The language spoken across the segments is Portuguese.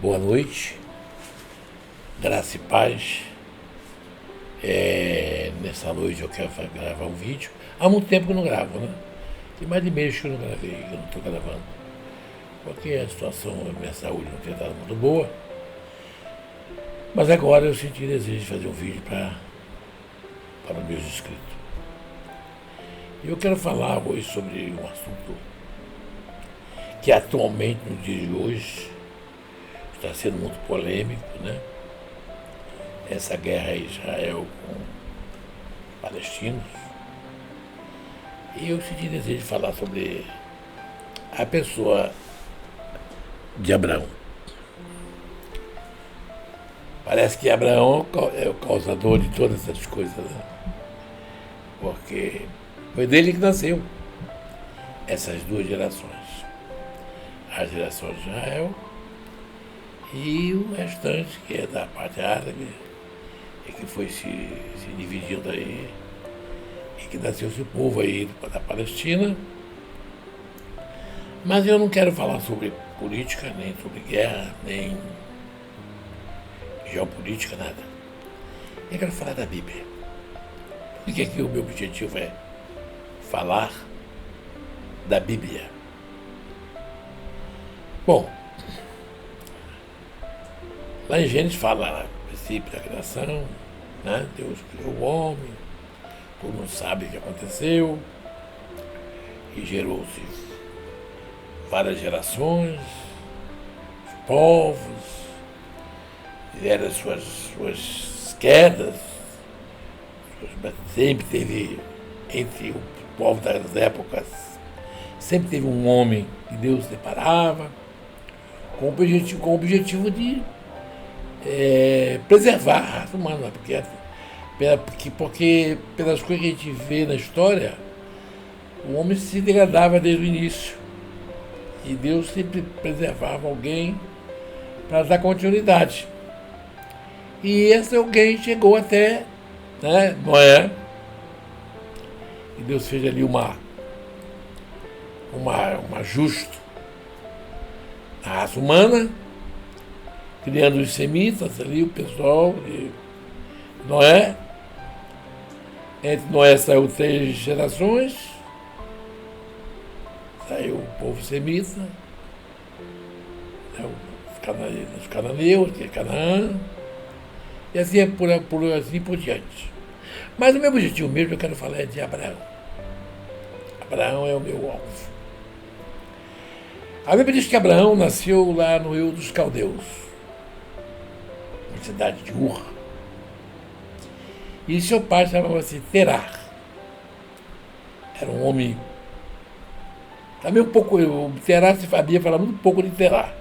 Boa noite, graça e paz. Nessa noite eu quero gravar um vídeo. Há muito tempo que eu não gravo, né? Tem mais de mês que eu não gravei, que eu não estou gravando. Porque a situação da minha saúde não tem estado muito boa. Mas agora eu senti desejo de fazer um vídeo para os meus inscritos. E eu quero falar hoje sobre um assunto que atualmente, no dia de hoje, está sendo muito polêmico, né? Essa guerra Israel com palestinos. E eu senti desejo de falar sobre a pessoa de Abraão. Parece que Abraão é o causador de todas essas coisas, né? Porque foi dele que nasceu essas duas gerações. A geração de Israel e o restante, que é da parte árabe, e que foi se dividindo aí, e que nasceu esse povo aí da Palestina. Mas eu não quero falar sobre política, nem sobre guerra, nem geopolítica, nada. Eu quero falar da Bíblia. Porque aqui o meu objetivo é falar da Bíblia. Bom, lá em Gênesis fala no princípio da criação, né? Deus criou o homem, todo mundo sabe o que aconteceu, e gerou-se várias gerações, os povos, tiveram suas quedas, mas sempre teve, entre o povo das épocas, sempre teve um homem que Deus separava, com o objetivo de preservar a raça humana, porque pelas coisas que a gente vê na história, o homem se degradava desde o início. E Deus sempre preservava alguém para dar continuidade. E esse alguém chegou até, né, Noé. E Deus fez ali um ajuste na raça humana, criando os semitas ali, o pessoal de Noé. Entre Noé saiu 3 gerações, saiu o povo semita, os cananeus, que é Canaã, e assim por diante. Mas o meu objetivo mesmo, eu quero falar, é de Abraão. Abraão é o meu alvo. A Bíblia diz que Abraão nasceu lá no Rio dos Caldeus, na cidade de Ur. E seu pai chamava-se Terar. Era um homem. Também um pouco. O Terar se sabia falar muito pouco de Terar.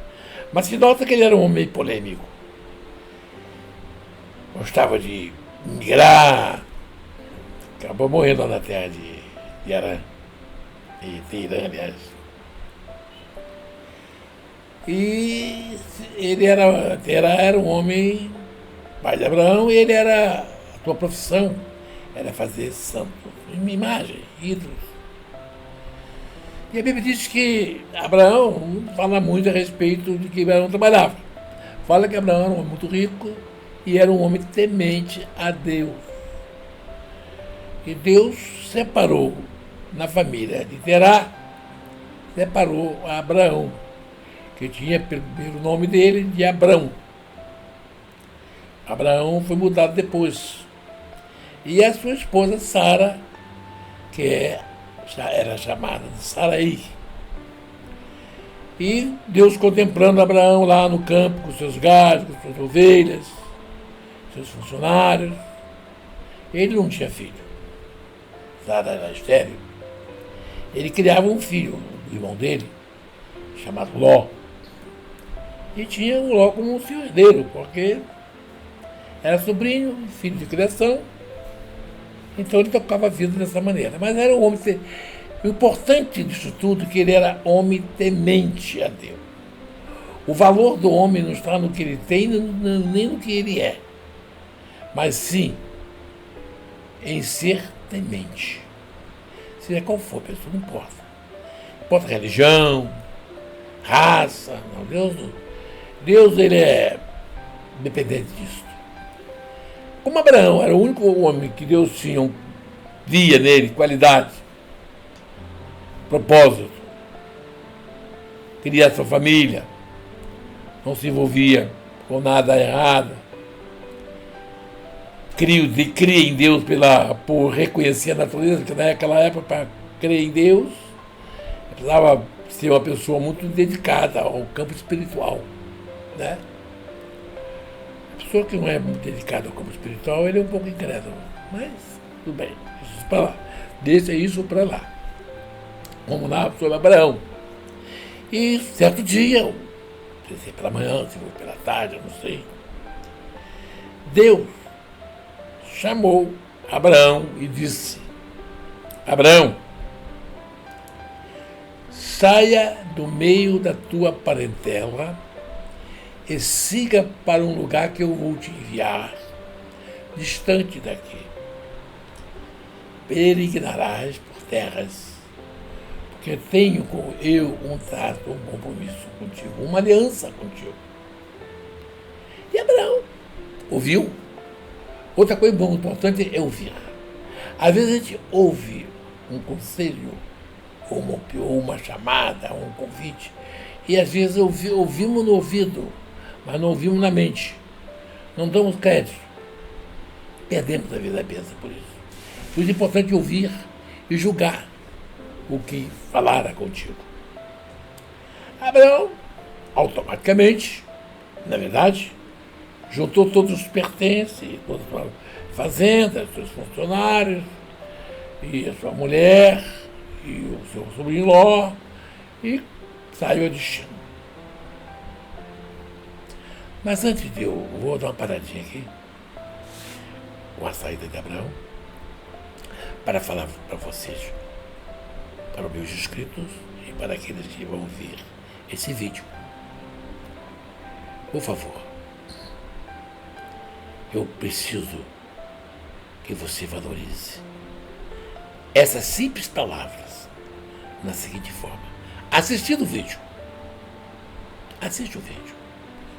Mas se nota que ele era um homem polêmico. Gostava de migrar. Acabou morrendo lá na terra de Arã. De Teirã, aliás. E Terar era um homem, pai de Abraão, e a sua profissão era fazer santo, imagem, ídolos. E a Bíblia diz que Abraão não fala muito a respeito de que Abraão trabalhava. Fala que Abraão era um homem muito rico e era um homem temente a Deus. E Deus separou na família de Terá, separou a Abraão, que tinha pelo nome dele de Abrão. Abraão foi mudado depois. E a sua esposa Sara, que já era chamada de Sarai. E Deus contemplando Abraão lá no campo com seus gados, com suas ovelhas, seus funcionários. Ele não tinha filho. Sara era estéril. Ele criava um filho, o irmão dele, chamado Ló. E tinha o Ló como um seu herdeiro, porque era sobrinho, filho de criação. Então ele tocava a vida dessa maneira. Mas era um homem. O importante disso tudo é que ele era homem temente a Deus. O valor do homem não está no que ele tem, nem no que ele é, mas sim em ser temente. Seja qual for a pessoa, não importa. Não importa religião, raça, não, Deus, ele é dependente disso. Como Abraão era o único homem que Deus via nele qualidade, propósito, queria sua família, não se envolvia com nada errado, cria em Deus por reconhecer a natureza, porque naquela época, para crer em Deus, precisava ser uma pessoa muito dedicada ao campo espiritual, né? A pessoa que não é muito dedicada ao campo espiritual, ele é um pouco incrédulo, mas tudo bem, isso para lá, deixa isso para lá. Vamos lá sobre Abraão. E certo dia, não sei se pela manhã, se foi pela tarde, eu não sei, Deus chamou Abraão e disse: Abraão, saia do meio da tua parentela e siga para um lugar que eu vou te enviar, distante daqui. Peregrinarás por terras, porque tenho com eu um trato, um compromisso contigo, uma aliança contigo. E Abraão ouviu. Outra coisa muito importante é ouvir. Às vezes a gente ouve um conselho, ou uma chamada, ou um convite, e às vezes ouvimos no ouvido, mas não ouvimos na mente. Não damos crédito. Perdemos a vida da bênção por isso. Por isso é importante ouvir e julgar o que falara contigo. Abraão, automaticamente, na verdade, juntou todos os pertences, toda a sua fazenda, seus funcionários, e a sua mulher, e o seu sobrinho-ló, e saiu a destino. Mas antes de eu vou dar uma paradinha aqui, com a saída de Abraão, para falar para vocês, para os meus inscritos e para aqueles que vão ver esse vídeo. Por favor, eu preciso que você valorize essas simples palavras na seguinte forma. Assistindo o vídeo. Assiste o vídeo.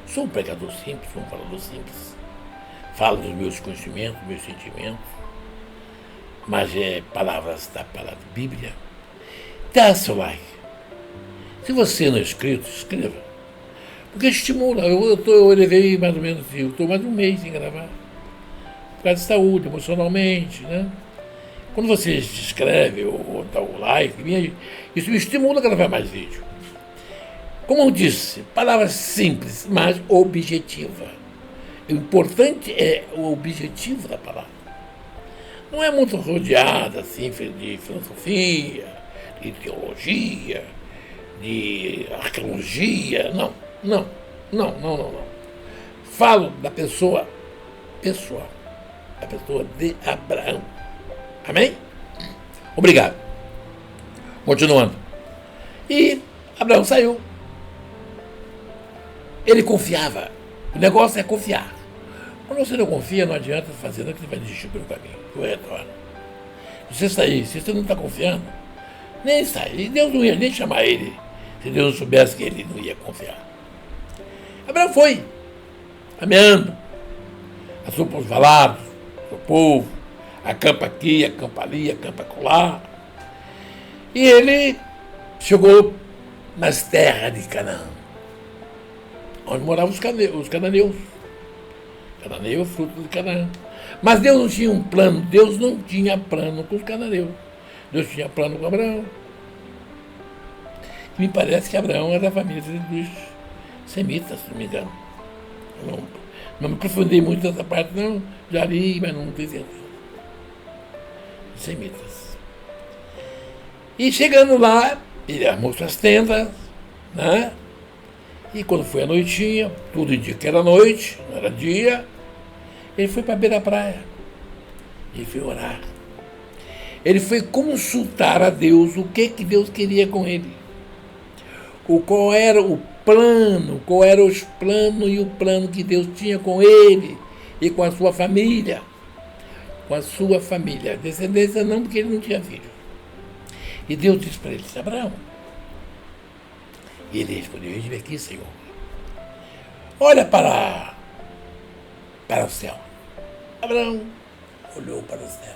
Sou um pregador simples, sou um falador simples. Falo dos meus conhecimentos, dos meus sentimentos, mas é palavras da palavra Bíblia. Dá seu like. Se você não é inscrito, inscreva. Porque estimula. Eu levei mais ou menos, eu estou mais de um mês sem gravar. Por causa de saúde, emocionalmente, né? Quando você se inscreve ou dá o like, isso me estimula a gravar mais vídeo. Como eu disse, palavras simples, mas objetiva. O importante é o objetivo da palavra. Não é muito rodeada assim, de filosofia, de teologia, de arqueologia, não. Falo da pessoa pessoal, da pessoa de Abraão. Amém? Obrigado. Continuando. E Abraão saiu. Ele confiava. O negócio é confiar. Quando você não confia, não adianta fazer nada que você vai desistir pelo caminho. O retorno. Se você sair, se você não está confiando, nem sair. Deus não ia nem chamar ele, se Deus não soubesse que ele não ia confiar. Abraão foi, caminhando, passou pelos valados, o povo, acampa aqui, acampa ali, acampa acolá. E ele chegou nas terras de Canaã, onde moravam os cananeus. Cananeu é fruto de Canaã. Mas Deus não tinha um plano, Deus não tinha plano com os cananeus. Deus tinha plano com Abraão. Me parece que Abraão era da família dos semitas, se não me engano. Não me aprofundei muito nessa parte, não. Já li, mas não tenho certeza. Semitas. E chegando lá, ele armou suas tendas, né? E quando foi a noitinha, tudo indica que era noite, não era dia, ele foi para a beira da praia. Ele foi orar. Ele foi consultar a Deus o que Deus queria com ele. Qual era o plano, qual eram os planos e o plano que Deus tinha com ele e com a sua família. Com a sua família. Descendência não, porque ele não tinha filho. E Deus disse para ele: Abraão. E ele respondeu: eis-me aqui, Senhor. olha para o céu. Abraão olhou para o céu.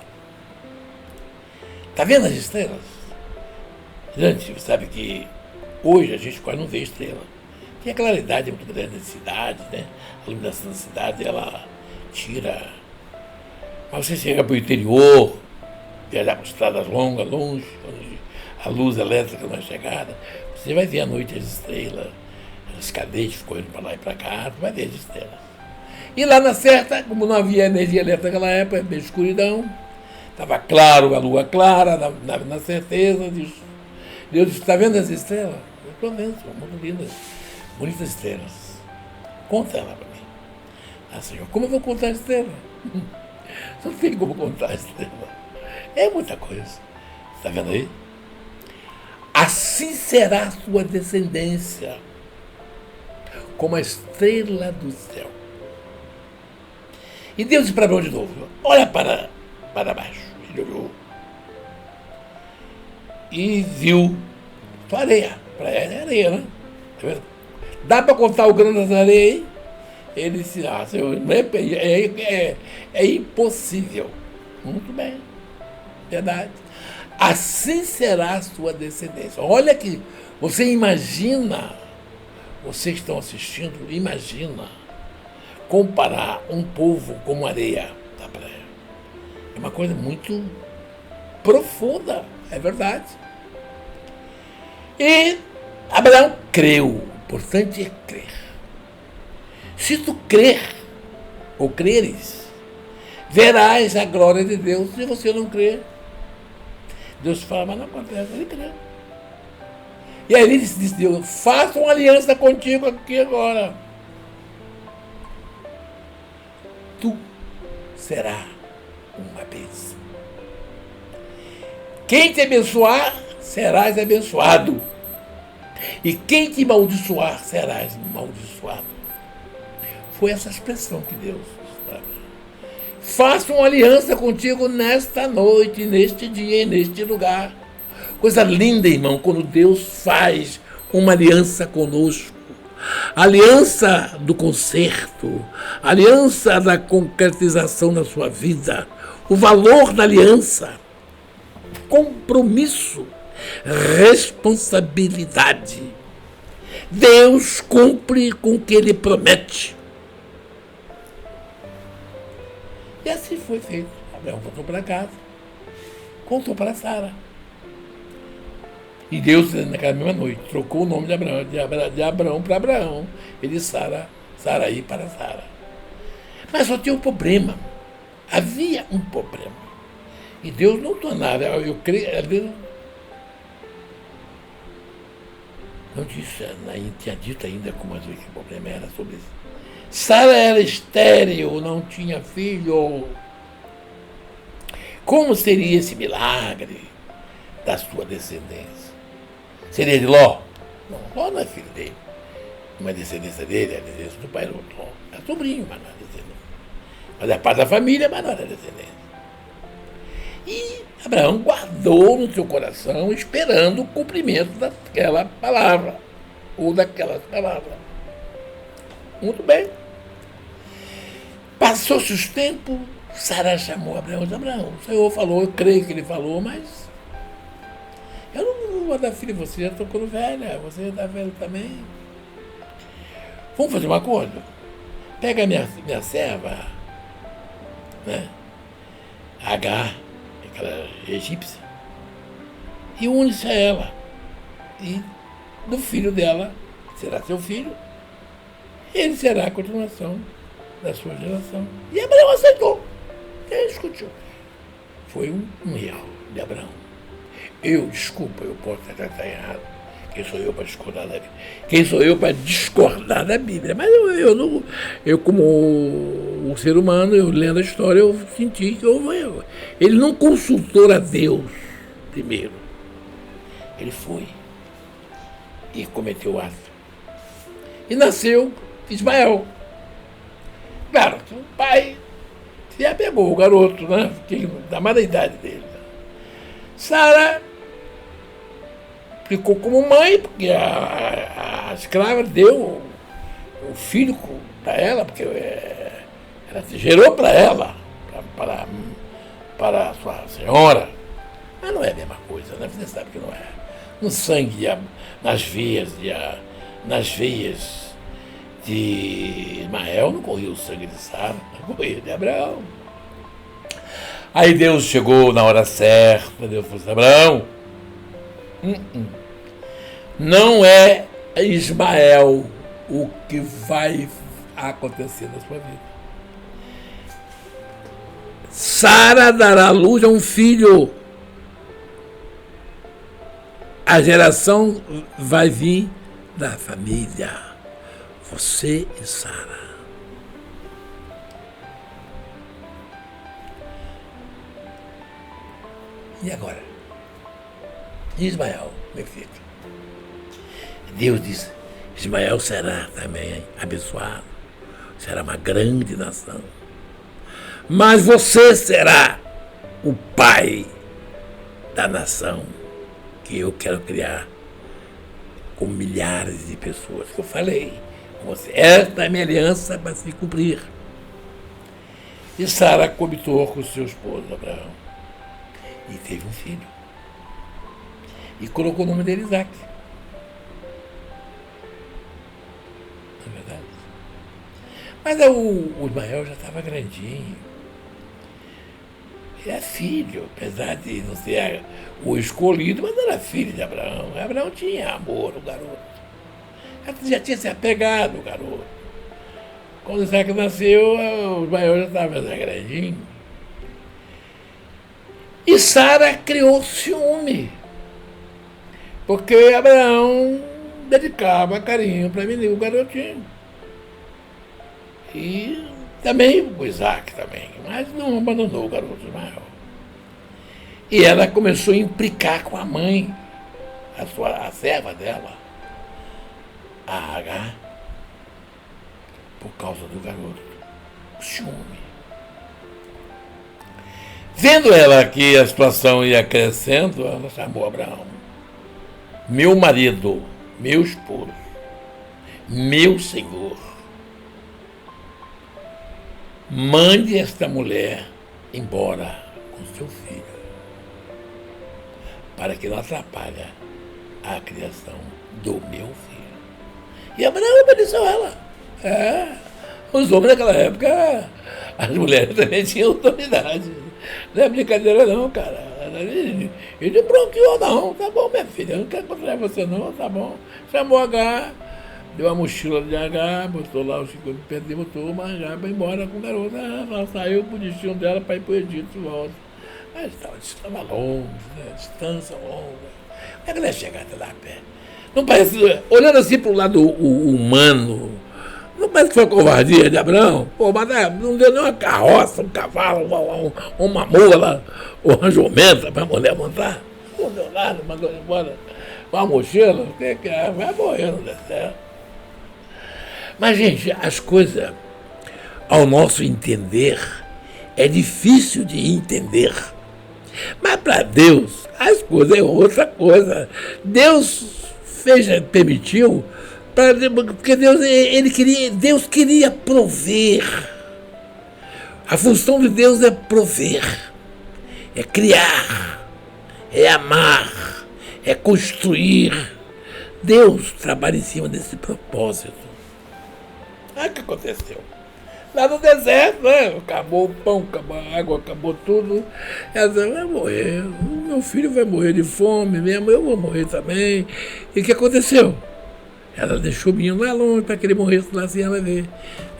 Está vendo as estrelas? Gente, você sabe que hoje a gente quase não vê estrela. Tem a claridade muito grande da cidade, né? A iluminação da cidade, ela tira. Mas você chega para o interior, viajar por estradas longas, longe, onde a luz elétrica não é chegada, você vai ver à noite as estrelas, os cadetes correndo para lá e para cá, você vai ver as estrelas. E lá na certa, como não havia energia elétrica naquela época, bem escuridão, estava claro, a lua clara, na certeza disso. Deus disse, está vendo as estrelas? Eu estou vendo, são muito lindas, bonitas estrelas. Conta ela para mim. Ah, Senhor, como eu vou contar a estrela? Não tem como contar a estrela. É muita coisa. Está vendo aí? Assim será a sua descendência, como a estrela do céu. E Deus disse para Abraão de novo, olha para baixo. Ele olhou e viu areia. É areia, né? Tá vendo? Dá para contar o grão das areias aí? Ele disse, Senhor, é impossível. Muito bem, verdade. Assim será a sua descendência. Olha que você imagina, vocês que estão assistindo, imagina comparar um povo como areia da praia. É uma coisa muito profunda, é verdade. E Abraão creu, o importante é crer. Se tu crer, ou creres, verás a glória de Deus. Se você não crer, Deus fala, mas não acontece, ele crê. E aí ele disse, Deus, faça uma aliança contigo aqui agora. Tu será uma bênção. Quem te abençoar, serás abençoado. E quem te amaldiçoar, serás amaldiçoado. Foi essa expressão que Deus disse. Faça uma aliança contigo nesta noite, neste dia e neste lugar. Coisa linda, irmão, quando Deus faz uma aliança conosco. A aliança do conserto, a aliança da concretização na sua vida, o valor da aliança, compromisso, responsabilidade. Deus cumpre com o que Ele promete. E assim foi feito. Abraão voltou para casa, contou para Sara. E Deus, naquela mesma noite, trocou o nome de Abraão para Abraão, e de Saraí para Sara. Mas só tinha um problema. Havia um problema. E Deus não tornava, eu creio, não disse, tinha dito ainda como o problema era sobre isso. Sara era estéril, não tinha filho. Como seria esse milagre da sua descendência? Seria de Ló? Não, Ló não é filho dele. Uma descendência dele é a descendência do pai do Ló. É sobrinho, mas não é descendência. Mas é parte da família, mas não é descendência. E Abraão guardou no seu coração, esperando o cumprimento daquela palavra, ou daquelas palavras. Muito bem. Passou-se os tempos, Sara chamou Abraão e disse, Abraão, o Senhor falou, eu creio que ele falou, mas eu não vou dar filho a você, eu estou ficando velha, você está velho também. Vamos fazer um acordo? Pega a minha serva, né? Agar, aquela egípcia, e une-se a ela. E do filho dela será seu filho, ele será a continuação da sua geração. E Abraão aceitou. Ele discutiu. Foi um erro de Abraão. Desculpa, eu posso até estar errado. Quem sou eu para discordar da Bíblia? Quem sou eu para discordar da Bíblia? Mas eu como um ser humano, eu lendo a história, eu senti que houve erro. Ele não consultou a Deus primeiro. Ele foi e cometeu o ato. E nasceu Ismael. Claro, o pai se apegou, o garoto, né? Da mais da idade dele. Sara ficou como mãe, porque a escrava deu o filho para ela, porque ela gerou para ela, para a sua senhora. Mas não é a mesma coisa, né? Você sabe que não é. No sangue, nas veias de Ismael não corria o sangue de Sara, não corria de Abraão. Aí Deus chegou na hora certa, Deus falou assim: Abraão, não é Ismael o que vai acontecer na sua vida. Sara dará à luz a um filho. A geração vai vir da família. Você e Sara. E agora? Ismael, meu filho. Deus disse: Ismael será também abençoado. Será uma grande nação. Mas você será o pai da nação que eu quero criar com milhares de pessoas. Que eu falei com você. Esta é a minha aliança para se cumprir. E Sara coabitou com seu esposo Abraão. E teve um filho. E colocou o nome dele Isaac. Não é verdade? Mas o Ismael já estava grandinho. Ele é filho, apesar de não ser o escolhido, mas era filho de Abraão. Abraão tinha amor no garoto. Já tinha se apegado o garoto. Quando Isaac nasceu, o Ismael já estava grandinho. E Sara criou ciúme, porque Abraão dedicava carinho para o garotinho. E também o Isaac também, mas não abandonou o garoto Ismael. E ela começou a implicar com a mãe, a serva dela, a Agar, por causa do garoto, o ciúme. Vendo ela que a situação ia crescendo, ela chamou Abraão: meu marido, meu esposo, meu senhor, mande esta mulher embora com seu filho, para que não atrapalhe a criação do meu filho. E Abraão obedeceu ela. Os homens naquela época, as mulheres também tinham autoridade. Não é brincadeira não, cara. Ele bronqueou não. Tá bom, minha filha, eu não quero controlar você não, tá bom. Chamou Agar, deu a mochila de Agar, botou lá os 50 pedras e botou uma Agar para ir embora com o garoto. Ela saiu pro destino dela para ir pro Egito de volta. Mas estava longe, né? Distância longa. Como é que ela ia chegar até lá a pé? Não parece, olhando assim para o lado humano, não parece que foi covardia de Abraão? Pô, mas não deu nem uma carroça, um cavalo, uma mula, ou uma jumenta para a mulher montar. Não deu nada, mandou embora com uma mochila, o que é? Vai morrer no deserto. Mas, gente, as coisas, ao nosso entender, é difícil de entender. Mas para Deus, as coisas é outra coisa. Deus permitiu, porque Deus queria prover. A função de Deus é prover, é criar, é amar, é construir. Deus trabalha em cima desse propósito. O que aconteceu? Lá no deserto, né? Acabou o pão, acabou a água, acabou tudo. Ela disse: vai morrer, meu filho vai morrer de fome mesmo, eu vou morrer também. E o que aconteceu? Ela deixou o menino lá longe para que ele morresse lá sem ela ver.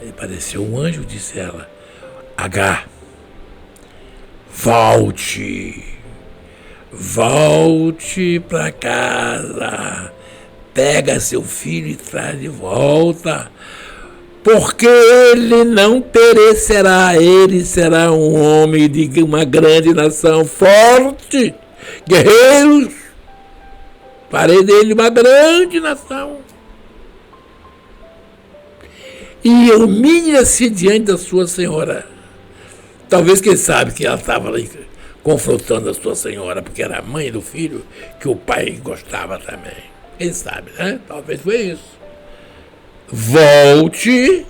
Aí apareceu um anjo e disse a ela: Agar, volte para casa, pega seu filho e traz de volta, porque ele não perecerá, ele será um homem de uma grande nação, forte, guerreiros, farei dele uma grande nação. E humilha-se diante da sua senhora. Talvez, quem sabe, que ela estava ali confrontando a sua senhora, porque era a mãe do filho, que o pai gostava também. Quem sabe, né? Talvez foi isso. volte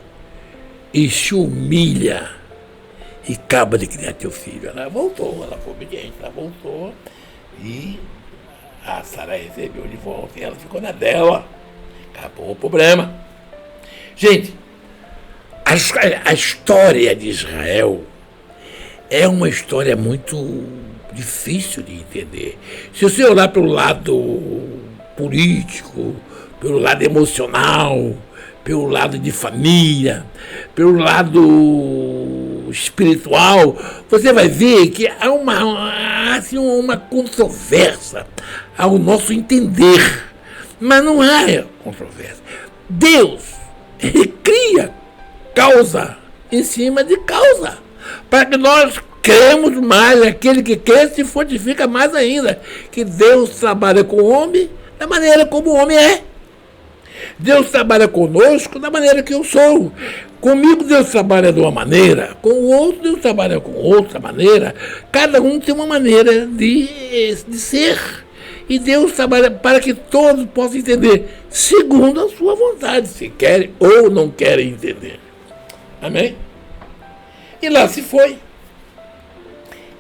e se humilha e acaba de criar teu filho. Ela voltou, ela foi obediente, ela voltou e a Sara recebeu de volta e ela ficou na dela. Acabou o problema. Gente, a história de Israel é uma história muito difícil de entender. Se você olhar pelo lado político, pelo lado emocional, pelo lado de família, pelo lado espiritual, você vai ver que há uma controvérsia ao nosso entender. Mas não há controvérsia. Deus, ele cria causa em cima de causa, para que nós cremos mais. Aquele que crê se fortifica mais ainda, que Deus trabalha com o homem da maneira como o homem é. Deus trabalha conosco da maneira que eu sou. Comigo Deus trabalha de uma maneira, com o outro Deus trabalha com outra maneira. Cada um tem uma maneira de ser. E Deus trabalha para que todos possam entender, segundo a sua vontade, se querem ou não querem entender. Amém? E lá se foi.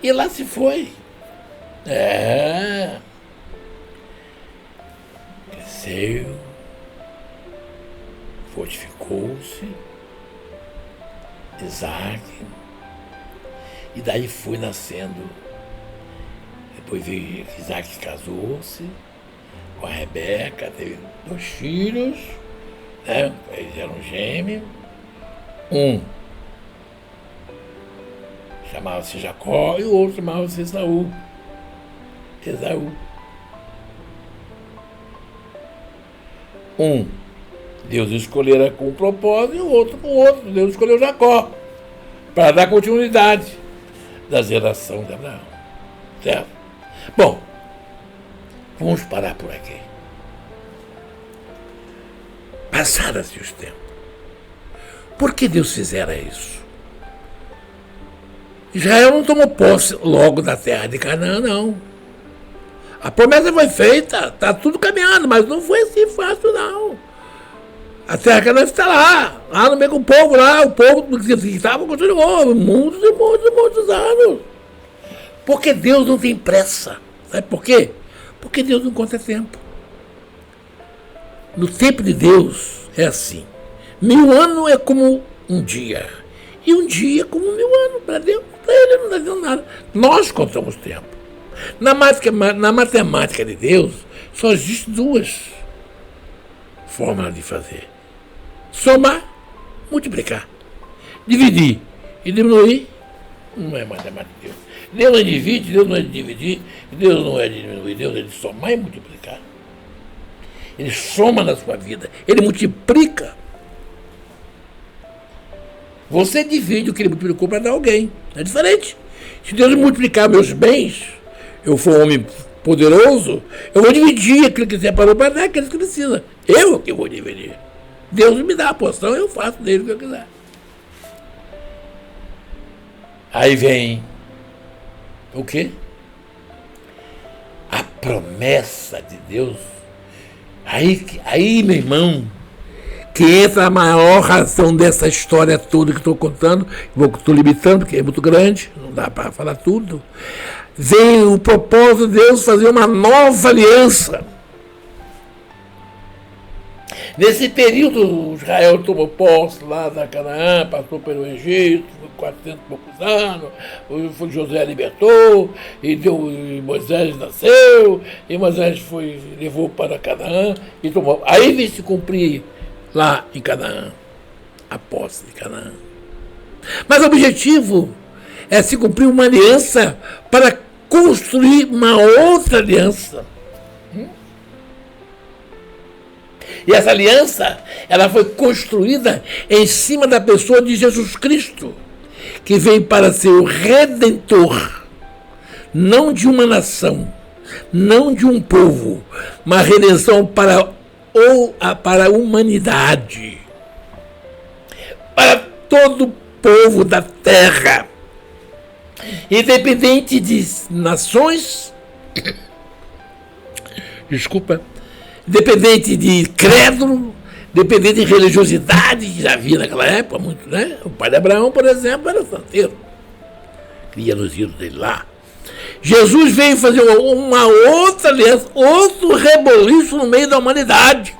E lá se foi. Cresceu, fortificou-se, Isaac, e daí foi nascendo. Depois veio Isaac, casou-se com a Rebeca, teve 2 filhos, né? Eles eram gêmeos. Um chamava-se Jacó e o outro chamava-se Esaú. Um Deus escolhera com um propósito e o outro com outro. Deus escolheu Jacó para dar continuidade da geração de Abraão. Certo? Bom, vamos parar por aqui. Passaram-se os tempos. Por que Deus fizera isso? Israel não tomou posse logo da terra de Canaã, não. A promessa foi feita, está tudo caminhando, mas não foi assim fácil, não. A terra de Canaã está lá no meio do povo, o povo que estava continuou, muitos e muitos anos. Porque Deus não tem pressa. Sabe por quê? Porque Deus não conta tempo. No tempo de Deus é assim. 1000 anos é como um dia. E um dia é como 1000 anos. Para Deus, para Ele não está dizendo nada. Nós contamos tempo. Na matemática de Deus, só existem 2 formas de fazer. Somar, multiplicar. Dividir e diminuir não é matemática de Deus. Deus não divide, Deus não é de dividir, Deus não é de diminuir, Deus é de somar e multiplicar. Ele soma na sua vida, Ele multiplica. Você divide o que Ele multiplicou para dar a alguém. É diferente. Se Deus multiplicar meus bens, eu for um homem poderoso, eu vou dividir aquilo que Ele separou para dar aqueles que precisam. Eu que vou dividir. Deus me dá a porção, eu faço dele o que eu quiser. Aí vem o quê? A promessa de Deus. Aí, meu irmão, que entra a maior razão dessa história toda que estou contando, estou limitando, porque é muito grande, não dá para falar tudo. Vem o propósito de Deus fazer uma nova aliança. Nesse período, Israel tomou posse lá da Canaã, passou pelo Egito, 400 e poucos anos, José libertou, e Moisés nasceu, e Moisés levou para Canaã e tomou. Aí veio se cumprir lá em Canaã, a posse de Canaã. Mas o objetivo é se cumprir uma aliança para construir uma outra aliança. E essa aliança, ela foi construída em cima da pessoa de Jesus Cristo, que veio para ser o Redentor, não de uma nação, não de um povo, mas redenção para a humanidade, para todo o povo da terra, independente de nações, independente de credo, dependendo de religiosidade que já havia naquela época, muito, né? O pai de Abraão, por exemplo, era santeiro. Cria nos ídolos dele lá. Jesus veio fazer uma outra aliança, outro reboliço no meio da humanidade.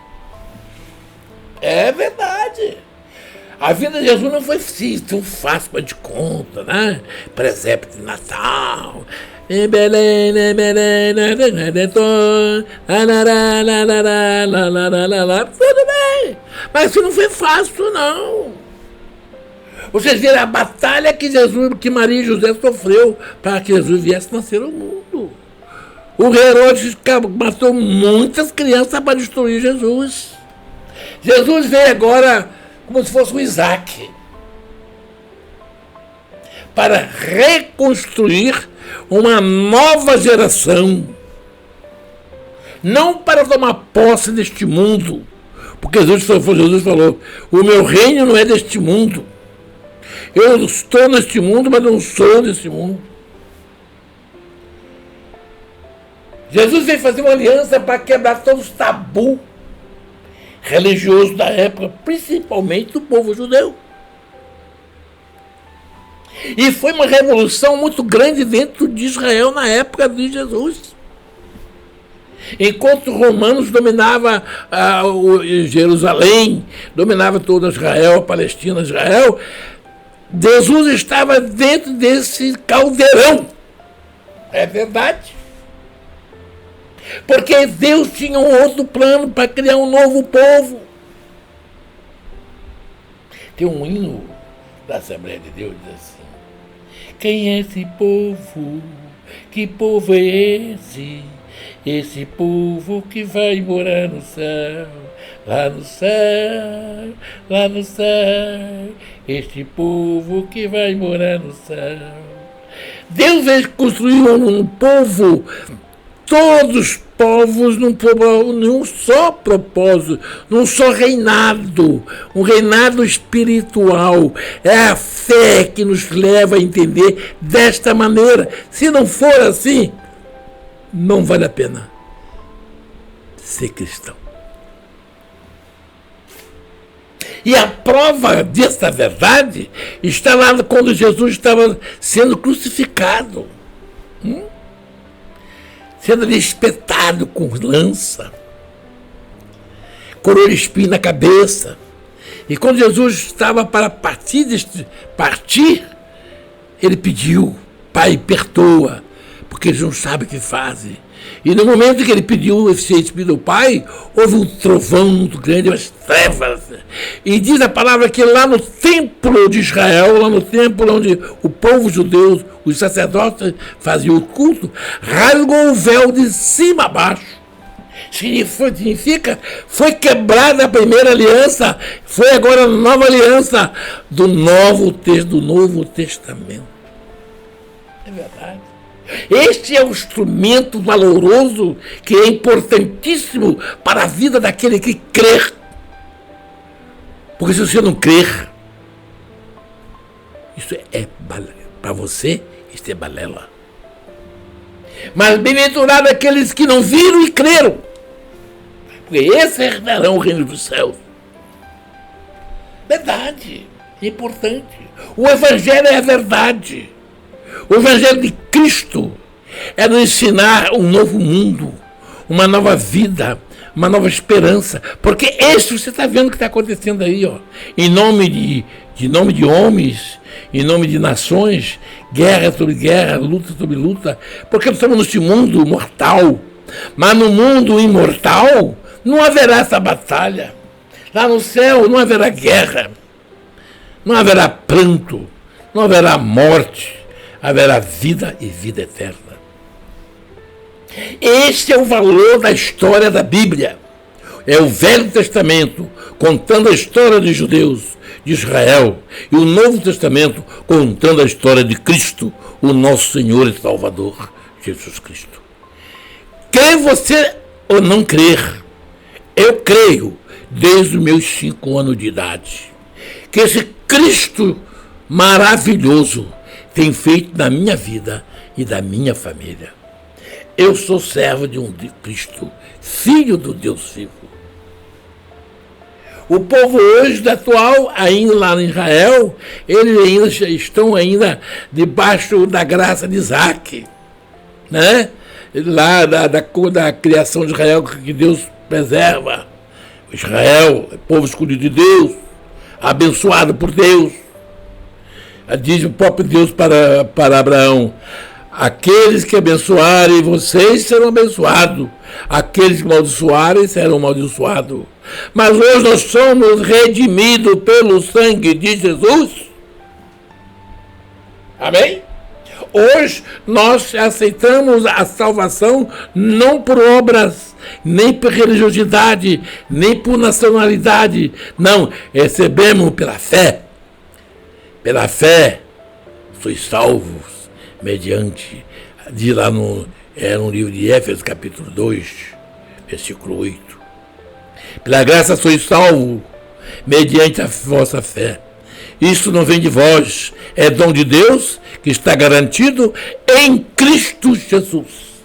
É verdade. A vida de Jesus não foi assim, tão fácil para de conta, né? Presépio de Natal. Em Belém, tudo bem. Mas isso não foi fácil, não. Vocês viram a batalha que Maria e José sofreu para que Jesus viesse nascer ao mundo. O Herodes matou muitas crianças para destruir Jesus. Jesus veio agora como se fosse um Isaac para reconstruir uma nova geração, não para tomar posse deste mundo, porque Jesus falou, o meu reino não é deste mundo. Eu estou neste mundo, mas não sou deste mundo. Jesus veio fazer uma aliança para quebrar todos os tabus religiosos da época, principalmente do povo judeu. E foi uma revolução muito grande dentro de Israel na época de Jesus. Enquanto os romanos dominavam Jerusalém, dominava toda Israel, a Palestina, Israel, Jesus estava dentro desse caldeirão. É verdade. Porque Deus tinha um outro plano para criar um novo povo. Tem um hino da Assembleia de Deus que diz assim: quem é esse povo? Que povo é esse? Esse povo que vai morar no céu, lá no céu, lá no céu. Este povo que vai morar no céu. Deus veio construir um povo, todos os povos num só propósito, num só reinado, um reinado espiritual. É a fé que nos leva a entender desta maneira. Se não for assim, não vale a pena ser cristão. E a prova dessa verdade está lá quando Jesus estava sendo crucificado, sendo ali espetado com lança, coroa de espinho na cabeça. E quando Jesus estava para partir, ele pediu: Pai, perdoa, porque eles não sabem o que fazem. E no momento que ele pediu ao Pai, houve um trovão muito grande, umas trevas. E diz a palavra que lá no templo de Israel, lá no templo onde o povo judeu, os sacerdotes faziam o culto, rasgou o véu de cima a baixo. Significa, foi quebrada a primeira aliança, foi agora a nova aliança do Novo Testamento. É verdade. Este é um instrumento valoroso que é importantíssimo para a vida daquele que crer. Porque se você não crer, isso é para você, isso é balela. Mas bem-aventurado aqueles que não viram e creram, porque esses herdarão o reino dos céus. Verdade, é importante. O Evangelho é a verdade. O Evangelho de Cristo é nos ensinar um novo mundo, uma nova vida, uma nova esperança. Porque isso você está vendo o que está acontecendo aí, ó. Em nome de homens, em nome de nações, guerra sobre guerra, luta sobre luta. Porque nós estamos neste mundo mortal. Mas no mundo imortal não haverá essa batalha. Lá no céu não haverá guerra, não haverá pranto, não haverá morte. Haverá vida e vida eterna. Este é o valor da história da Bíblia. É o Velho Testamento contando a história dos judeus, de Israel, e o Novo Testamento contando a história de Cristo, o nosso Senhor e Salvador, Jesus Cristo. Crê você ou não crer? Eu creio, desde os meus 5 anos de idade, que esse Cristo maravilhoso tem feito na minha vida e da minha família. Eu sou servo de Cristo, filho do Deus vivo. O povo hoje, atual, ainda lá em Israel, eles ainda estão ainda debaixo da graça de Isaac, né? Lá da criação de Israel que Deus preserva. Israel é povo escolhido de Deus, abençoado por Deus. Diz o próprio Deus para Abraão: aqueles que abençoarem vocês serão abençoados, aqueles que amaldiçoarem serão amaldiçoados. Mas hoje nós somos redimidos pelo sangue de Jesus. Amém? Hoje nós aceitamos a salvação não por obras, nem por religiosidade, nem por nacionalidade. Não, recebemos pela fé. Pela fé, sois salvos mediante, diz lá no livro de Éfesos, capítulo 2, versículo 8. Pela graça sois salvos mediante a vossa fé. Isso não vem de vós, é dom de Deus que está garantido em Cristo Jesus.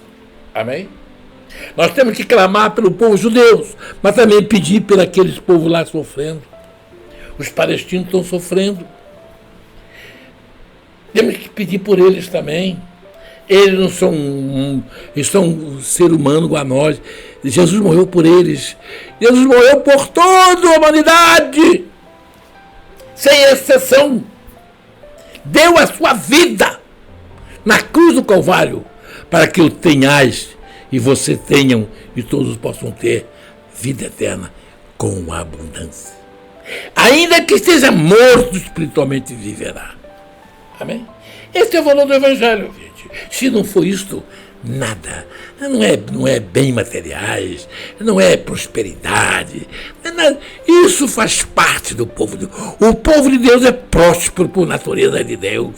Amém? Nós temos que clamar pelo povo judeu, mas também pedir por aqueles povos lá sofrendo. Os palestinos estão sofrendo. Temos que pedir por eles também. Eles não são, eles são um ser humano igual a nós. Jesus morreu por eles. Jesus morreu por toda a humanidade, sem exceção. Deu a sua vida na cruz do Calvário para que eu tenhais e você tenham e todos possam ter vida eterna com abundância. Ainda que esteja morto, espiritualmente viverá. Amém? Esse é o valor do Evangelho, gente. Se não for isto, nada. Não é bem materiais, não é prosperidade. Não é nada. Isso faz parte do povo de Deus. O povo de Deus é próspero por natureza de Deus.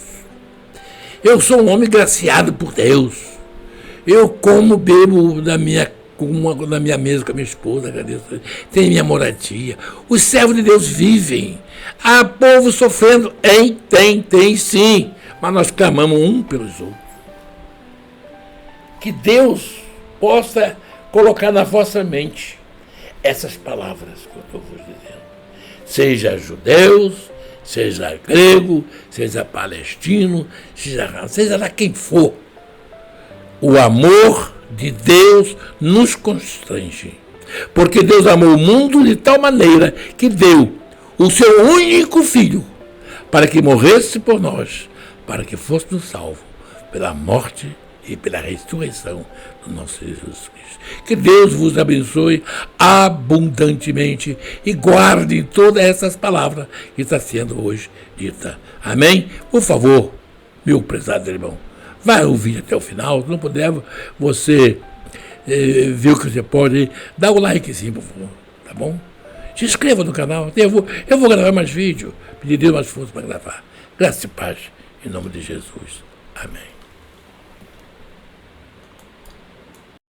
Eu sou um homem graciado por Deus. Eu como, bebo da minha mesa com a minha esposa, agradeço. Tem minha moradia. Os servos de Deus vivem. Há povo sofrendo. Tem sim. Mas nós clamamos um pelos outros. Que Deus possa colocar na vossa mente essas palavras que eu estou vos dizendo. Seja judeus, seja grego, seja palestino, seja lá quem for. O amor de Deus nos constrange. Porque Deus amou o mundo de tal maneira que deu o seu único filho para que morresse por nós, para que fôssemos salvos pela morte e pela ressurreição do nosso Jesus Cristo. Que Deus vos abençoe abundantemente e guarde todas essas palavras que está sendo hoje dita. Amém? Por favor, meu prezado irmão, vai ouvir até o final. Se não puder, você viu que você pode, dá o likezinho, por favor, tá bom? Se inscreva no canal, eu vou gravar mais vídeo, pedir Deus mais força para gravar. Graça e paz, em nome de Jesus. Amém.